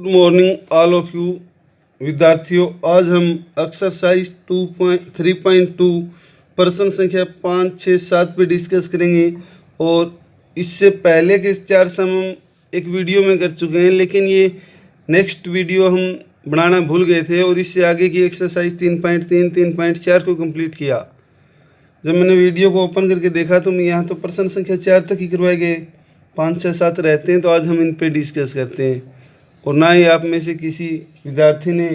Good morning all of you विद्यार्थियों। आज हम एक्सरसाइज 3.2 प्रश्न संख्या 5, 6, 7 पे डिस्कस करेंगे। और इससे पहले के 4 सम हम एक वीडियो में कर चुके हैं, लेकिन ये नेक्स्ट वीडियो हम बनाना भूल गए थे और इससे आगे की एक्सरसाइज 3.3, 3.4 को कंप्लीट किया। जब मैंने वीडियो को ओपन करके देखा तो मैं यहाँ तो प्रश्न संख्या 4 तक ही करवाए गए, 5, 6, 7 रहते हैं, तो आज हम इन पे डिस्कस करते हैं। और ना ही आप में से किसी विद्यार्थी ने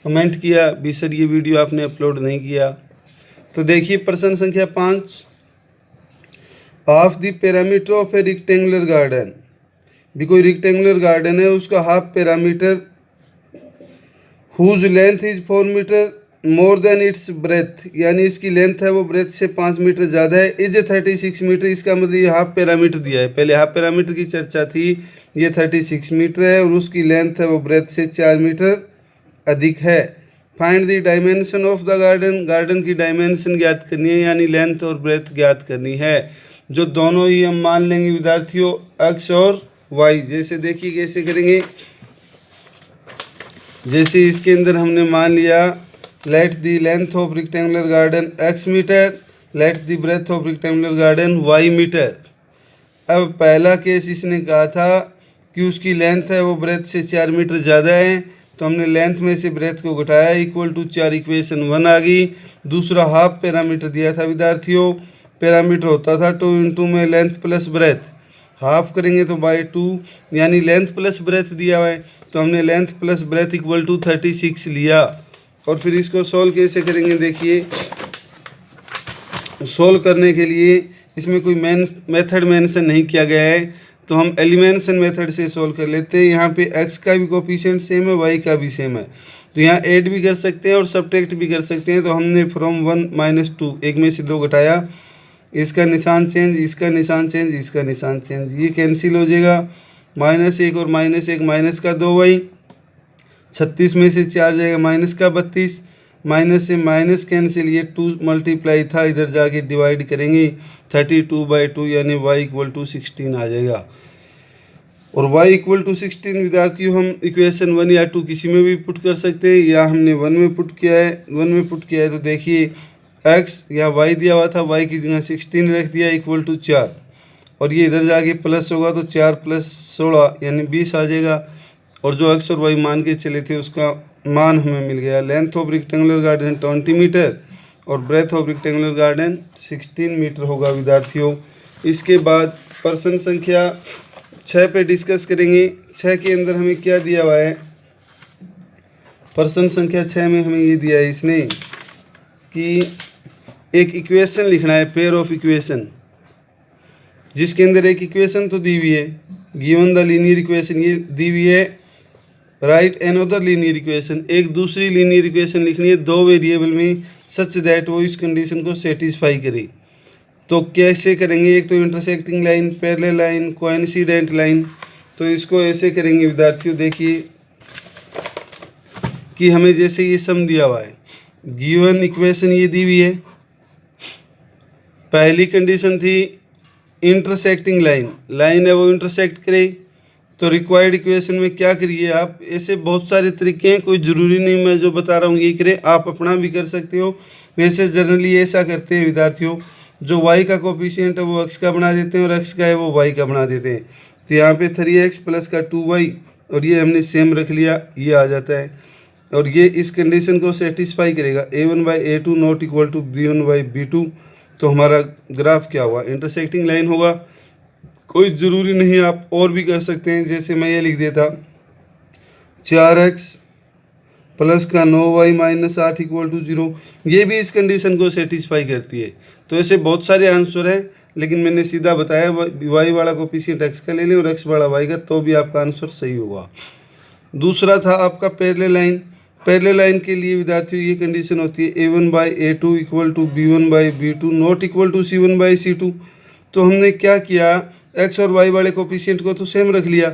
कमेंट किया भी सर ये वीडियो आपने अपलोड नहीं किया। तो देखिए प्रश्न संख्या 5, half the perimeter of a rectangular garden. भी कोई रेक्टेंगुलर गार्डन है, उसका half perimeter whose length is 4 metre more than its breadth, यानी इसकी लेंथ है वो ब्रेथ से 5 मीटर ज़्यादा है, इज 36 मीटर। इसका मतलब ये हाफ पैरामीटर दिया है। पहले हाफ पैरामीटर की चर्चा थी, ये 36 मीटर है और उसकी लेंथ है वो ब्रेथ से 4 मीटर अधिक है। Find the dimension of the garden, garden की डायमेंशन ज्ञात करनी है, यानी लेंथ और ब्रेथ ज्ञात करनी है, जो दोनों ही हम मान लेंगे विद्यार्थियों एक्स और वाई। जैसे देखिए कैसे करेंगे, जैसे इसके अंदर हमने मान लिया let the length of rectangular garden x metre, let the breadth of rectangular garden y metre. अब पहला केस इसने कहा था कि उसकी लेंथ है वो ब्रेथ से 4 मीटर ज़्यादा है, तो हमने लेंथ में से ब्रेथ को घटाया, इक्वल टू 4, इक्वेशन 1 आ गई। दूसरा हाफ पैरामीटर दिया था विद्यार्थियों, पैरामीटर होता था 2 इंटू में लेंथ प्लस ब्रेथ, हाफ करेंगे तो बाई 2, यानी लेंथ प्लस ब्रेथ दिया हुआ है, तो हमने length plus breadth equal to 36 लिया। और फिर इसको सोल्व कैसे करेंगे, देखिए सोल्व करने के लिए इसमें कोई मेथड मेंशन नहीं किया गया है, तो हम एलिमिनेशन मेथड से सोल्व कर लेते हैं। यहाँ पे x का भी कोफिशिएंट सेम है, y का भी सेम है, तो यहाँ ऐड भी कर सकते हैं और सब्ट्रैक्ट भी कर सकते हैं। तो हमने फ्रॉम 1 - 2 एक में से 2 घटाया, इसका निशान चेंज, इसका निशान चेंज, इसका निशान चेंज, ये कैंसिल हो जाएगा। -1 और -1, माइनस का 2y, 36 में से 4 जाएगा माइनस का 32, माइनस से माइनस कैंसिल, ये 2 मल्टीप्लाई था, इधर जाके डिवाइड करेंगे 32/2, यानी y इक्वल टू 16 आ जाएगा। और y इक्वल टू 16 विद्यार्थियों हम इक्वेशन 1 या 2 किसी में भी पुट कर सकते हैं, या हमने 1 में पुट किया है, 1 में पुट किया है। तो देखिए x या y दिया हुआ था, y की जगह 16 रख दिया इक्वल टू 4, और ये इधर जाके प्लस होगा तो 4 + 16 यानी 20 आ जाएगा। और जो x और y मान के चले थे उसका मान हमें मिल गया। Length of rectangular garden 20 metre और breadth of rectangular garden 16 metre होगा विद्यार्थियों। इसके बाद प्रश्न संख्या 6 पे डिस्कस करेंगे। 6 के अंदर हमें क्या दिया हुआ है, प्रश्न संख्या 6 में हमें ये दिया है इसने कि एक इक्वेशन लिखना है, पेयर ऑफ इक्वेशन, जिसके अंदर एक इक्वेशन तो दी हुई है, गिवन द लीनियर इक्वेशन ये दी हुई है, राइट अनदर लीनियर इक्वेशन, एक दूसरी लीनियर इक्वेशन लिखनी है 2 वेरिएबल में, सच दैट वो इस कंडीशन को सेटिस्फाई करे। तो कैसे करेंगे, एक तो intersecting line, parallel line, coincident line. तो इसको ऐसे करेंगे विद्यार्थियों, देखिए कि हमें जैसे ये सम दिया हुआ है, गिवन इक्वेशन ये दी हुई है, पहली कंडीशन थी इंटरसेक्टिंग लाइन, लाइन है वो इंटरसेक्ट करे, तो रिक्वायर्ड इक्वेशन में क्या करिए आप, ऐसे बहुत सारे तरीके हैं, कोई ज़रूरी नहीं मैं जो बता रहा हूँ ये करें, आप अपना भी कर सकते हो। वैसे जनरली ऐसा करते हैं विद्यार्थियों, जो y का कोफिशिएंट है वो x का बना देते हैं और x का है वो y का बना देते हैं। तो यहाँ पे 3x प्लस का 2y और ये हमने सेम रख लिया, ये आ जाता है, और ये इस कंडीशन को सेटिस्फाई करेगा, a1/a2 not equal to b1/b2। तो हमारा ग्राफ क्या हुआ, इंटरसेक्टिंग लाइन होगा। कोई ज़रूरी नहीं, आप और भी कर सकते हैं, जैसे मैं ये लिख देता 4x प्लस का 9y माइनस 8 इक्वल टू 0, ये भी इस कंडीशन को सेटिस्फाई करती है। तो ऐसे बहुत सारे आंसर हैं, लेकिन मैंने सीधा बताया y वाला कोफिशिएंट x का ले लें और x वाला y का, तो भी आपका आंसर सही होगा। दूसरा था आपका पैरेलल लाइन। पैरेलल लाइन के लिए विद्यार्थियों ये कंडीशन होती है a1/a2 equal to b1/b2 not equal to c1/c2। तो हमने क्या किया, x और y वाले कोफिशिएंट को तो सेम रख लिया,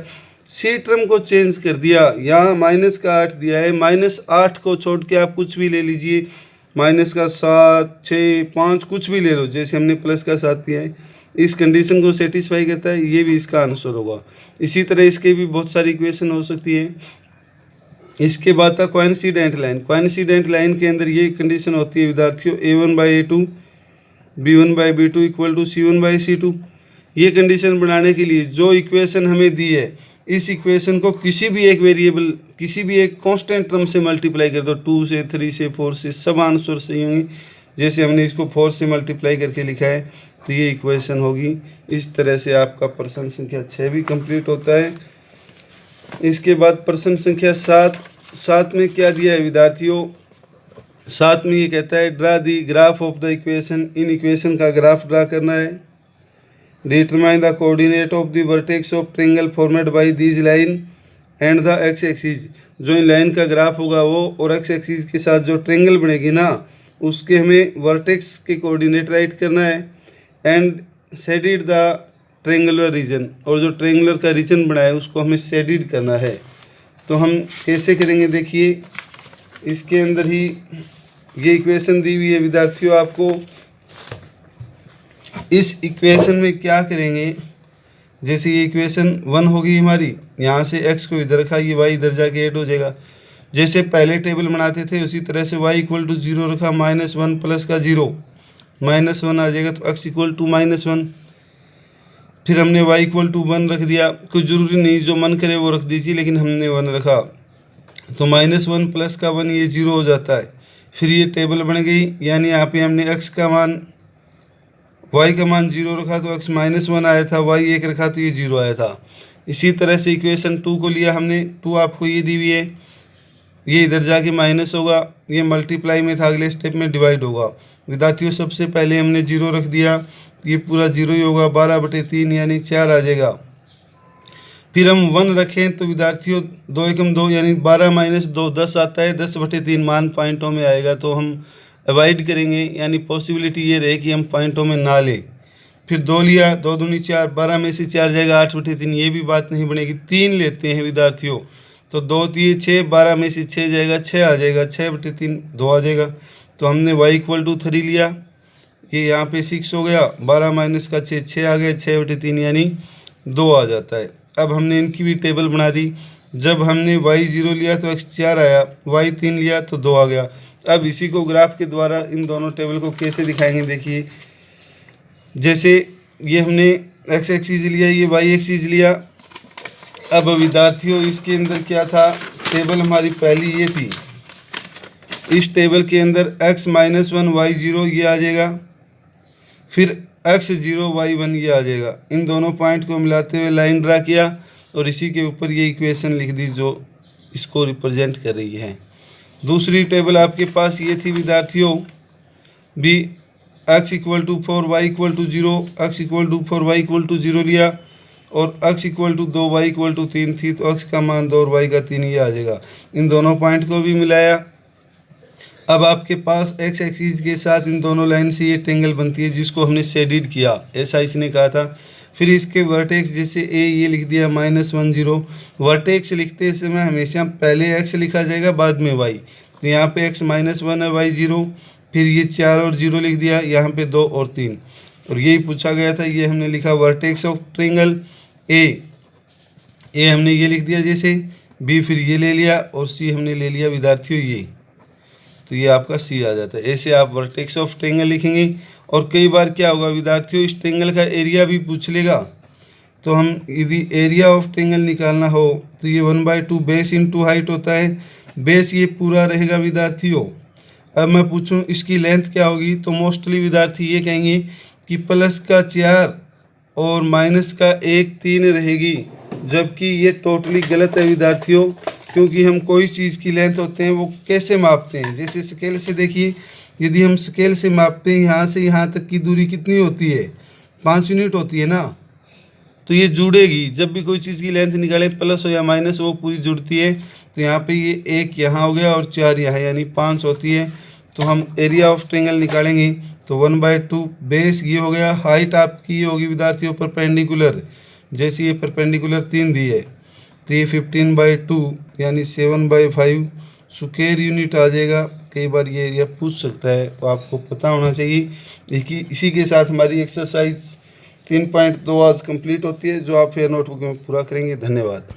सी टर्म को चेंज कर दिया, यहाँ माइनस का 8 दिया है, -8 को छोड़ के आप कुछ भी ले लीजिए, माइनस का 7, 6, 5 कुछ भी ले लो, जैसे हमने प्लस का 7 दिया है, इस कंडीशन को सेटिस्फाई करता है, ये भी इसका आंसर होगा। इसी तरह इसके भी बहुत सारी इक्वेशन हो सकती है। इसके बाद था कोइंसिडेंट लाइन। कोइंसिडेंट लाइन के अंदर ये कंडीशन होती है विद्यार्थियों, A1/A2 B1/B2 equal to C1/C2। ये कंडीशन बनाने के लिए जो इक्वेशन हमें दी है, इस इक्वेशन को किसी भी एक वेरिएबल, किसी भी एक कांस्टेंट टर्म से मल्टीप्लाई कर दो, 2 से 3 से 4 से, सब आंसर सही होंगे। जैसे हमने इसको 4 से मल्टीप्लाई करके लिखा है तो ये इक्वेशन होगी। इस तरह से आपका प्रश्न संख्या 6 भी कंप्लीट होता है। इसके बाद प्रश्न संख्या 7 में क्या दिया है विद्यार्थियों, 7 में ये कहता है draw the graph of the equation. इन इक्वेशन का ग्राफ ड्रा करना है। Determine the coordinate of the vertex of triangle formed by this line and the X axis. जो इन लाइन का ग्राफ होगा वो और एक्स एक्सिस के साथ जो ट्रायंगल बनेगी ना, उसके हमें वर्टेक्स के कोऑर्डिनेट राइट करना है। And shaded the triangular region, और जो ट्रायंगुलर का रीजन बना है उसको हमें शेडिड करना है। तो हम कैसे करेंगे, देखिए इसके अंदर ही ये इक्वेशन दी हुई है विद्यार्थियों आपको। इस इक्वेशन में क्या करेंगे, जैसे ये इक्वेशन 1 होगी हमारी, यहाँ से x को इधर रखा, ये y इधर जाके ऐड हो जाएगा। जैसे पहले टेबल बनाते थे उसी तरह से y इक्वल टू 0 रखा, -1 प्लस का 0, -1 आ जाएगा तो x इक्वल टू -1। फिर हमने y इक्वल टू 1 रख दिया, कोई ज़रूरी नहीं जो मन करे वो रख दीजिए, लेकिन हमने 1 रखा तो -1 प्लस का 1 ये 0 हो जाता है। फिर ये टेबल बन गई, यानी यहाँ पे हमने x का मान, y का मान 0 रखा तो x -1 आया था, y 1 रखा तो ये 0 आया था। इसी तरह से इक्वेशन 2 को लिया हमने, 2 आपको ये दी हुई है, ये इधर जाके माइनस होगा, ये मल्टीप्लाई में था, अगले स्टेप में डिवाइड होगा। विद्यार्थियों सबसे पहले हमने 0 रख दिया, ये पूरा 0 ही होगा, 12/3 यानी 4 आ जाएगा। फिर हम 1 रखें तो विद्यार्थियों 2 एकम 2 यानी 12 - 2 10 आता है, 10/3 मान पॉइंटों में आएगा तो हम अवॉइड करेंगे, यानी पॉसिबिलिटी ये रहे कि हम पॉइंटों में ना लें। फिर 2 लिया, 2 दूनी 4, 12 में से 4 जाएगा 8/3, ये भी बात नहीं बनेगी। 3 लेते हैं विद्यार्थियों तो 2 3 6, 12 में से 6 जाएगा, 6 आ जाएगा, 6/3 2 आ जाएगा। तो हमने y इक्वल टू 3 लिया, ये यहाँ पे 6 हो गया, 12 माइनस का 6, 6 आ गए, 6/3 यानी 2 आ जाता है। अब हमने इनकी भी टेबल बना दी। जब हमने y 0 लिया तो x 4 आया, y 3 लिया तो 2 आ गया। अब इसी को ग्राफ के द्वारा इन दोनों टेबल को कैसे दिखाएंगे, देखिए जैसे ये हमने x एक्सिस लिया, ये y एक्सिस लिया। अब विद्यार्थियों इसके अंदर क्या था, टेबल हमारी पहली ये थी, इस टेबल के अंदर x -1 y 0 ये आ जाएगा, फिर x 0 y 1 ये आ जाएगा। इन दोनों पॉइंट को मिलाते हुए लाइन ड्रा किया और इसी के ऊपर ये इक्वेशन लिख दी जो इसको रिप्रेजेंट कर रही है। दूसरी टेबल आपके पास ये थी विद्यार्थियों, बी x equal to 4 y equal to 0, x equal to 4 y equal to 0 लिया और x equal to 2 y equal to 3 थी तो x का मान 2 और y का 3 ये आ जाएगा। इन दोनों पॉइंट को भी मिलाया। अब आपके पास x एक्सिस के साथ इन दोनों लाइन से ये ट्रायंगल बनती है जिसको हमने शेडिड किया, ऐसा इसने कहा था। फिर इसके वर्टेक्स जैसे a ये लिख दिया -1 0। वर्टेक्स लिखते समय हमेशा पहले x लिखा जाएगा बाद में y, तो यहाँ पे x -1 है, y 0, फिर ये 4 और 0 लिख दिया, यहाँ पे 2 और 3, और यही पूछा गया था। ये हमने लिखा वर्टेक्स ऑफ ट्रायंगल a हमने ये लिख दिया जैसे, b फिर ये ले लिया और c हमने ले लिया विद्यार्थियों ये, तो ये आपका c आ जाता है। ऐसे आप वर्टेक्स ऑफ ट्रायंगल लिखेंगे। और कई बार क्या होगा विद्यार्थियों, इस ट्रायंगल का एरिया भी पूछ लेगा, तो हम यदि एरिया ऑफ ट्रायंगल निकालना हो तो ये 1/2 बेस इंटू हाइट होता है। बेस ये पूरा रहेगा विद्यार्थियों। अब मैं पूछूं इसकी लेंथ क्या होगी, तो मोस्टली विद्यार्थी ये कहेंगे कि प्लस का 4 और माइनस का 1 3 रहेगी, जबकि ये टोटली गलत है विद्यार्थियों, क्योंकि हम कोई चीज़ की लेंथ होते हैं वो कैसे मापते हैं। जैसे स्केल से देखिए, यदि हम स्केल से मापते हैं यहाँ से यहाँ तक की दूरी कितनी होती है, 5 यूनिट होती है ना, तो ये जुड़ेगी। जब भी कोई चीज़ की लेंथ निकालें प्लस हो या माइनस वो पूरी जुड़ती है। तो यहाँ पे ये 1 यहाँ हो गया और 4 यहाँ, यानी 5 होती है। तो हम एरिया ऑफ ट्रायंगल निकालेंगे तो 1/2 बेस ये हो गया। हाइट आपकी ये होगी विद्यार्थियों परपेंडिकुलर, जैसे ये परपेंडिकुलर 3 दी है तो ये 15/2 यानी 7/5 स्क्वायर यूनिट आ जाएगा। कई बार ये एरिया पूछ सकता है तो आपको पता होना चाहिए। इसी के साथ हमारी एक्सरसाइज 3.2 आज कंप्लीट होती है, जो आप फेयर नोटबुक में पूरा करेंगे। धन्यवाद।